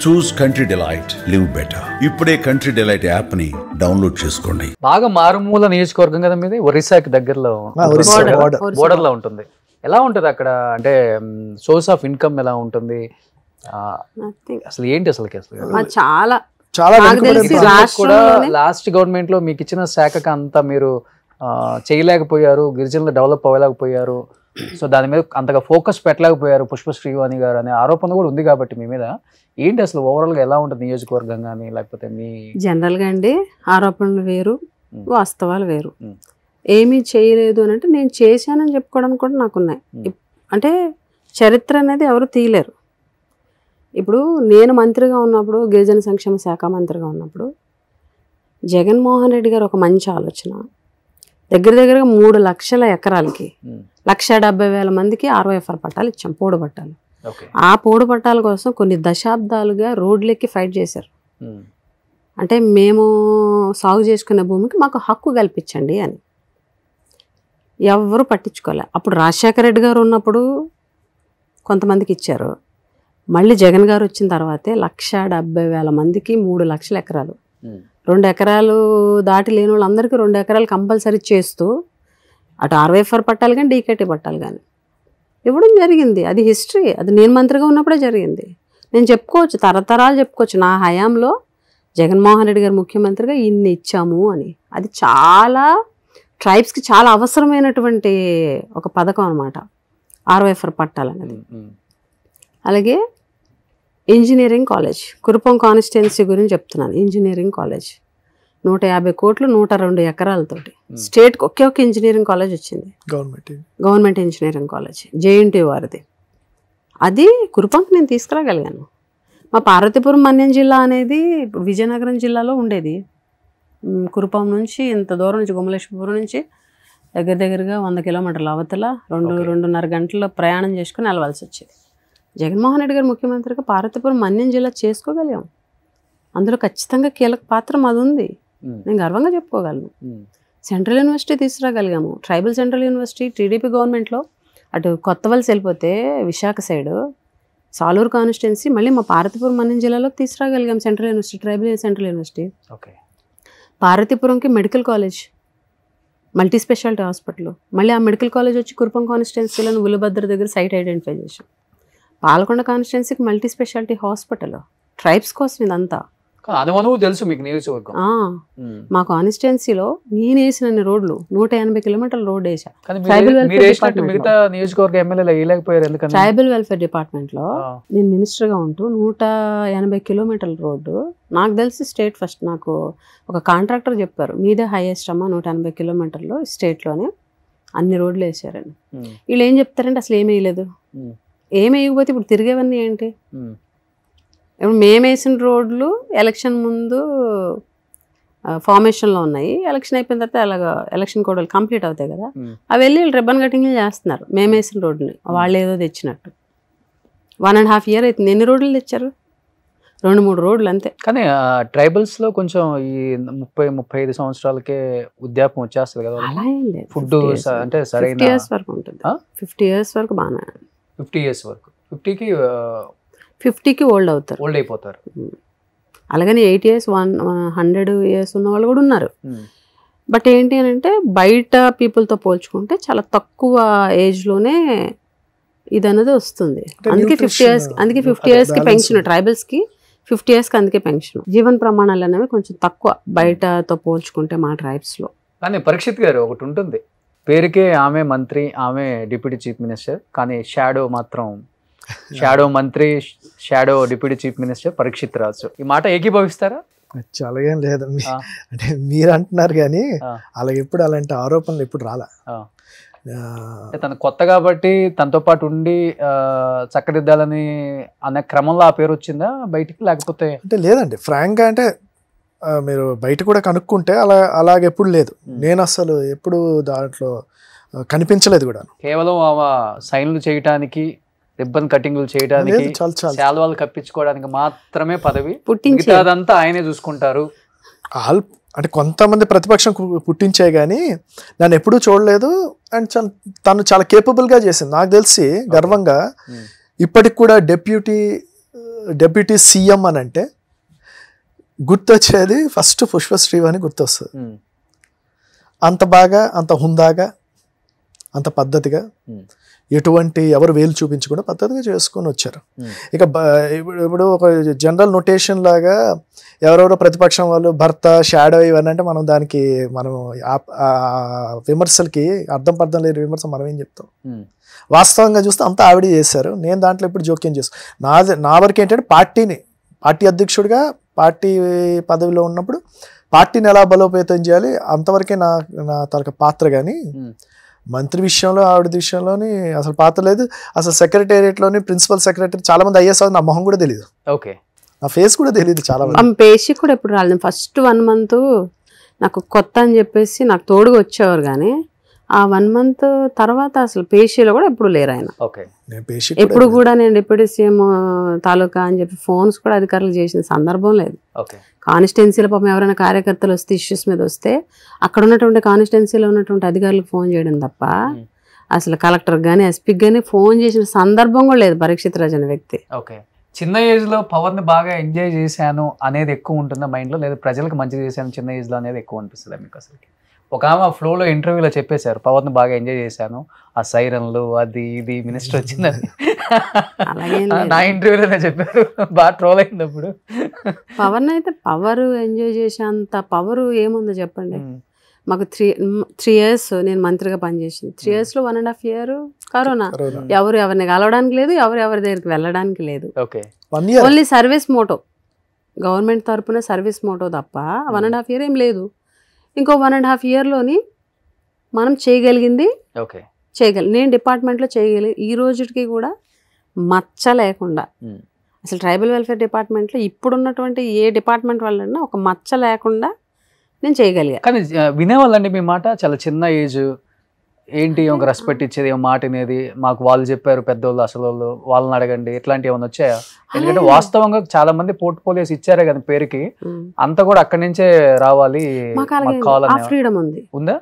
చూస్ country delight, live better. ఇప్పుడే country delight app ని download చేసుకోండి. బాగా మారుమూల నియోజకవర్గం కదా మీది, ఒరిస్సాకి దగ్గరలో బోర్డర్ లో ఉంటుంది. ఎలా ఉంటుంది అక్కడ, అంటే సోర్స్ ఆఫ్ ఇన్కమ్ ఎలా ఉంటుంది, అసలు ఏంటి అసలు చాలా కూడా లాస్ట్ గవర్నమెంట్ లో మీకు ఇచ్చిన శాఖకు అంతా మీరు చేయలేకపోయారు, గిరిజనులు డెవలప్ అవ్వలేకపోయారు, సో దాని మీద అంతగా ఫోకస్ పెట్టలేకపోయారు పుష్ప శ్రీవాణి గారు అనే ఆరోపణ కూడా ఉంది. కాబట్టి మీ మీద ఏంటి అసలు ఓవరాల్ గా ఎలా ఉంటుంది నియోజకవర్గం కానీ, లేకపోతే మీ జనరల్ గా అండి ఆరోపణలు వేరు, వాస్తవాలు వేరు. ఏమీ చేయలేదు అని అంటే నేను చేశానని చెప్పుకోవడానికి కూడా నాకున్నాయి. అంటే చరిత్ర అనేది ఎవరు తీయలేరు. ఇప్పుడు నేను మంత్రిగా ఉన్నప్పుడు, గిరిజన సంక్షేమ శాఖ మంత్రిగా ఉన్నప్పుడు జగన్మోహన్ రెడ్డి గారు ఒక మంచి ఆలోచన, దగ్గరగా 3 లక్షల ఎకరాలకి 1,70,000 మందికి ROFR పట్టాలు ఇచ్చాం, పోడు పట్టాలు. ఆ పోడు పట్టాల కోసం కొన్ని దశాబ్దాలుగా రోడ్లెక్కి ఫైట్ చేశారు. అంటే మేము సాగు చేసుకునే భూమికి మాకు హక్కు కల్పించండి అని. ఎవరు పట్టించుకోలే. అప్పుడు రాజశేఖర రెడ్డి గారు ఉన్నప్పుడు కొంతమందికి ఇచ్చారు. మళ్ళీ జగన్ గారు వచ్చిన తర్వాతే 1,70,000 మందికి 3 లక్షల ఎకరాలు, 2 ఎకరాలు దాటి లేని వాళ్ళందరికీ 2 ఎకరాలు కంపల్సరీ చేస్తూ అటు ROFR పట్టాలు కానీ DKT పట్టాలు కానీ ఇవ్వడం జరిగింది. అది హిస్టరీ. అది నేను మంత్రిగా ఉన్నప్పుడే జరిగింది. నేను చెప్పుకోవచ్చు, తరతరాలు చెప్పుకోవచ్చు, నా హయాంలో జగన్మోహన్ రెడ్డి గారు ముఖ్యమంత్రిగా ఇన్ని ఇచ్చాము అని. అది చాలా ట్రైబ్స్కి చాలా అవసరమైనటువంటి ఒక పథకం అనమాట ROFR పట్టాలు అనేది. అలాగే ఇంజనీరింగ్ కాలేజ్, కురుపం కాన్స్టిట్యున్సీ గురించి చెప్తున్నాను. ఇంజనీరింగ్ కాలేజ్ 150 కోట్లు 102 ఎకరాలతోటి స్టేట్కి ఒకే ఒక ఇంజనీరింగ్ కాలేజ్ వచ్చింది, గవర్నమెంట్ ఇంజనీరింగ్ కాలేజ్, JNTU వారిది. అది కురుపంకి నేను తీసుకురాగలిగాను. మా పార్వతీపురం మన్యం జిల్లా అనేది ఇప్పుడు విజయనగరం జిల్లాలో ఉండేది. కురుపం నుంచి ఇంత దూరం నుంచి, గుమ్మలేశ్వరపురం నుంచి దగ్గరగా 100 కిలోమీటర్ల అవతల 2-2.5 గంటల ప్రయాణం చేసుకుని వెళ్ళవలసి వచ్చేది. జగన్మోహన్ రెడ్డి గారు ముఖ్యమంత్రిగా పార్వతీపురం మన్యం జిల్లా చేసుకోగలిగాం. అందులో ఖచ్చితంగా కీలక పాత్ర మాది ఉంది, నేను గర్వంగా చెప్పుకోగలను. సెంట్రల్ యూనివర్సిటీ తీసుకురాగలిగాము. ట్రైబల్ సెంట్రల్ యూనివర్సిటీ TDP గవర్నమెంట్లో అటు కొత్తవలస వెళ్ళిపోతే విశాఖ సైడు సాలూరు కాన్స్టిట్యున్సీ మళ్ళీ మా పార్వతీపురం మన్యం జిల్లాలోకి తీసుకురాగలిగాం central university, tribal central university. పార్వతీపురంకి medical college, multi speciality hospital. మళ్ళీ ఆ మెడికల్ కాలేజ్ వచ్చి కురుపం కాన్స్టిట్యున్సీలో ఉలుభద్ర దగ్గర సైట్ ఐడెంటిఫై చేసాం. పాలకొండ కాన్స్టిట్యున్సీకి మల్టీ స్పెషాలిటీ హాస్పిటల్. ట్రైబ్స్ కోసం ఇదంతా తెలుసు మీకు నియోజకవర్గం. మా కాన్స్టిట్యున్సీలో నేను వేసిన రోడ్లు 180 కిలోమీటర్ల రోడ్ వేసా. ట్రైబల్ వెల్ఫేర్ డిపార్ట్మెంట్ లో నేను మినిస్టర్ గా ఉంటూ 180 కిలోమీటర్ల రోడ్డు నాకు తెలిసి స్టేట్ ఫస్ట్. నాకు ఒక కాంట్రాక్టర్ చెప్పారు, మీదే హైయెస్ట్ అమ్మా 180 కిలోమీటర్లు స్టేట్ లోనే అన్ని రోడ్లు వేసారని. వీళ్ళు ఏం చెప్తారంటే అసలు ఏమీ వేయలేదు. ఏమి వేయకపోతే ఇప్పుడు తిరిగేవన్నీ ఏంటి? ఇప్పుడు మేము వేసిన రోడ్లు ఎలక్షన్ ముందు ఫార్మేషన్లో ఉన్నాయి, ఎలక్షన్ అయిపోయిన తర్వాత అలాగ ఎలక్షన్ కోడ్ కంప్లీట్ అవుతాయి కదా, అవి వెళ్ళి రిబ్బన్ కటింగ్లు చేస్తున్నారు మేము వేసిన రోడ్ని. వాళ్ళు ఏదో తెచ్చినట్టు 1.5 year అవుతుంది. ఎన్ని రోడ్లు తెచ్చారు? 2-3 రోడ్లు అంతే. కానీ ట్రైబల్స్లో కొంచెం ఈ 30-35 సంవత్సరాలకే వృద్ధాప్యం వచ్చేస్తుంది కదా. అలా ఏం లేదు, ఫుడ్ అంటే సరైన 50 years వరకు ఉంటుంది. 50 years వరకు బాగా, 50 years వరకు, 50కి ఓల్డ్ అయిపోతారు. అలాగని 8 years 100 years ఉన్న వాళ్ళు కూడా ఉన్నారు. బట్ ఏంటి అని అంటే బయట పీపుల్తో పోల్చుకుంటే చాలా తక్కువ ఏజ్లోనే ఇది అనేది వస్తుంది. అందుకే 50 yearsకి పెన్షన్, ట్రైబల్స్కి 50 yearsకి అందుకే పెన్షన్. జీవన ప్రమాణాలు అనేవి కొంచెం తక్కువ బయటతో పోల్చుకుంటే మా ట్రైబ్స్లో. కానీ పరీక్షిత్ గారు ఒకటి ఉంటుంది, పేరుకే ఆమె మంత్రి, ఆమె డిప్యూటీ చీఫ్ మినిస్టర్, కానీ షాడో మంత్రి, shadow deputy chief minister Parikshit Raju. ఈ మాట ఏకీభవిస్తారా? చాలా ఏం లేదు, అంటే మీరు అంటున్నారు కానీ అలా ఎప్పుడు అలాంటి ఆరోపణలు ఎప్పుడు రాలా. తను కొత్త కాబట్టి తనతో పాటు ఉండి చక్కదిద్దాలని అనే క్రమంలో ఆ పేరు వచ్చిందా బయటికి, లేకపోతే? అంటే లేదండి, ఫ్రాంక్గా అంటే మీరు బయట కూడా కనుక్కుంటే అలాగెప్పుడు లేదు. నేను అసలు ఎప్పుడు దాంట్లో కనిపించలేదు కూడా. కేవలం సైన్లు చేయటానికి, రిబ్బన్ కటింగ్లు చేయడానికి, శాల్వాలు కప్పించుకోవడానికి మాత్రమే పదవి, మిగతాదంతా ఆయనే చూసుకుంటారు. అంటే కొంతమంది ప్రతిపక్షం పుట్టించే కానీ నన్ను ఎప్పుడూ చూడలేదు. అండ్ తను చాలా కేపబుల్గా చేసింది నాకు తెలిసి, గర్వంగా. ఇప్పటికి కూడా డెప్యూటీ డెప్యూటీ సీఎం అని అంటే గుర్తొచ్చేది ఫస్ట్ పుష్పశ్రీ అని గుర్తొస్తుంది. అంత బాగా, అంత హుందాగా, అంత పద్ధతిగా, ఎటువంటి ఎవరు వేలు చూపించకుండా పద్ధతిగా చేసుకొని వచ్చారు. ఇక ఇప్పుడు ఒక జనరల్ నొటేషన్ లాగా ఎవరెవరో ప్రతిపక్షం వాళ్ళు భర్త షాడో ఇవన్నీ అంటే మనం దానికి మనం విమర్శలకి అర్థం పర్థం లేని విమర్శ మనం ఏం చెప్తాం. వాస్తవంగా చూస్తే అంతా ఆవిడ చేశారు. నేను దాంట్లో ఇప్పుడు జోక్యం చేస్తాను. నా వరకు ఏంటంటే పార్టీ అధ్యక్షుడిగా పార్టీ పదవిలో ఉన్నప్పుడు పార్టీని ఎలా బలోపేతం చేయాలి అంతవరకే నా తనక పాత్ర. కానీ మంత్రి విషయంలో ఆవిడ విషయంలోని అసలు పాత్ర లేదు. అసలు సెక్రటేరియట్లోని ప్రిన్సిపల్ సెక్రటరీ చాలా మంది ఐఏఎస్ నా మొహం కూడా తెలియదు, నా ఫేస్ కూడా తెలియదు చాలా మంది. పేషి కూడా ఎప్పుడు రాలేదు. ఫస్ట్ 1 month నాకు కొత్త అని చెప్పేసి నాకు తోడుగా వచ్చేవారు, కానీ ఆ 1 month తర్వాత అసలు పేషీలో కూడా ఎప్పుడు లేరు ఆయన. ఎప్పుడు కూడా నేను డిప్యూటీ సీఎం తాలూకా అని చెప్పి ఫోన్స్ కూడా అధికారులు చేసిన సందర్భం లేదు. కాన్స్టిట్యున్సీలో పాపం ఎవరైనా కార్యకర్తలు వస్తే ఇష్యూస్ మీద వస్తే అక్కడ ఉన్నటువంటి కాన్స్టిట్యున్సీలో ఉన్నటువంటి అధికారులకు ఫోన్ చేయడం తప్ప అసలు కలెక్టర్కి కానీ ఎస్పీకి కానీ ఫోన్ చేసిన సందర్భం కూడా లేదు పరీక్షిత్ రాజ్ అనే వ్యక్తి. చిన్న ఏజ్ లో పవర్ ని బాగా ఎంజాయ్ చేశాను అనేది ఎక్కువ ఉంటుందా మైండ్ లో, లేదా ప్రజలకు మంచి చేశాను చిన్న ఏజ్ లో అనేది ఎక్కువ అనిపిస్తుంది మీకు? అసలు ఒక ఆమె ఫ్లోలో ఇంటర్వ్యూలో చెప్పేశారు పవర్ ని బాగా ఎంజాయ్ చేశాను, ఆ సైరన్లు అది ఇది మినిస్టర్ వచ్చిందని నా ఇంటర్వ్యూలోనే చెప్పారు. బాగా ట్రోల్ అయింది అప్పుడు. పవర్ అయితే పవర్ ఎంజాయ్ చేసేంత పవర్ ఏముందో చెప్పండి. మాకు 3 years నేను మంత్రిగా పనిచేసింది. 3 years లో 1.5 year కరోనా. ఎవరిని కలవడానికి లేదు, ఎవరి దగ్గరికి వెళ్ళడానికి లేదు. ఓన్లీ సర్వీస్ మోటో, గవర్నమెంట్ తరపున సర్వీస్ మోటో తప్ప 1.5 year ఏం లేదు. ఇంకో 1.5 yearలోని మనం చేయగలిగింది నేను డిపార్ట్మెంట్లో చేయగలిగి ఈ రోజుకి కూడా మచ్చ లేకుండా, అసలు ట్రైబల్ వెల్ఫేర్ డిపార్ట్మెంట్లో ఇప్పుడున్నటువంటి ఏ డిపార్ట్మెంట్ వాళ్ళన్నా ఒక మచ్చ లేకుండా నేను చేయగలిగా. కానీ వినేవాళ్ళండి మీ మాట? చాలా చిన్న ఏజ్, ఏంటి ఒక రెస్పెక్ట్ ఇచ్చేది, మాట అనేది మాకు వాళ్ళు చెప్పారు పెద్దోళ్ళు, అసలు వాళ్ళని అడగండి, ఇట్లాంటివి ఏమైనా వచ్చాయా? ఎందుకంటే వాస్తవంగా చాలా మంది పోర్ట్ఫోలియోస్ ఇచ్చారే కదా పేరుకి, అంతా కూడా అక్కడి నుంచే రావాలి. ఫ్రీడమ్ ఉంది, ఉందా?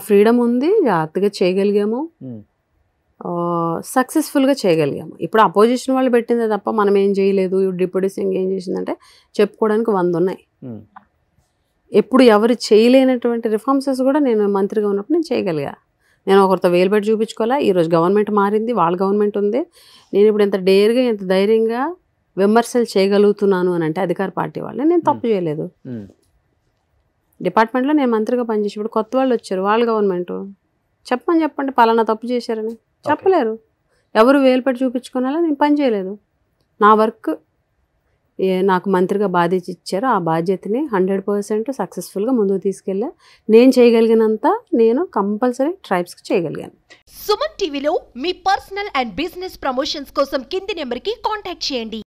ఫ్రీడమ్ ఉంది, జాగ్రత్తగా చేయగలిగాము, సక్సెస్ఫుల్గా చేయగలిగాము. ఇప్పుడు అపోజిషన్ వాళ్ళు పెట్టిందే తప్ప మనం ఏం చేయలేదు, డిప్యూటీ సీఎం ఏం చేసిందంటే చెప్పుకోవడానికి 100 ఉన్నాయి. ఎప్పుడు ఎవరు చేయలేనటువంటి రిఫార్మ్సెస్ కూడా నేను మంత్రిగా ఉన్నప్పుడు నేను చేయగలిగా. నేను ఒకరితో వేలు పెట్టి చూపించుకోవాలా. ఈరోజు గవర్నమెంట్ మారింది, వాళ్ళ గవర్నమెంట్ ఉంది. నేను ఇప్పుడు ఎంత డేర్గా ఎంత ధైర్యంగా విమర్శలు చేయగలుగుతున్నాను అని అంటే అధికార పార్టీ వాళ్ళని నేను తప్పు చేయలేదు. డిపార్ట్మెంట్లో నేను మంత్రిగా పనిచేసి ఇప్పుడు కొత్త వాళ్ళు వచ్చారు, వాళ్ళ గవర్నమెంట్ చెప్పండి పలానా తప్పు చేశారని చెప్పలేరు. ఎవరు వేలు పెట్టి చూపించుకోవాలా, నేను పని చేయలేదు. నా వర్క్ నాకు మంత్రిగా బాధ్యత ఇచ్చారు, ఆ బాధ్యతని 100% సక్సెస్ఫుల్గా ముందుకు తీసుకెళ్ళా. నేను చేయగలిగినంత నేను కంపల్సరీ ట్రైబ్స్కి చేయగలిగాను. సుమన్ టీవీలో మీ పర్సనల్ అండ్ బిజినెస్ ప్రమోషన్స్ కోసం కింది నెంబర్కి కాంటాక్ట్ చేయండి.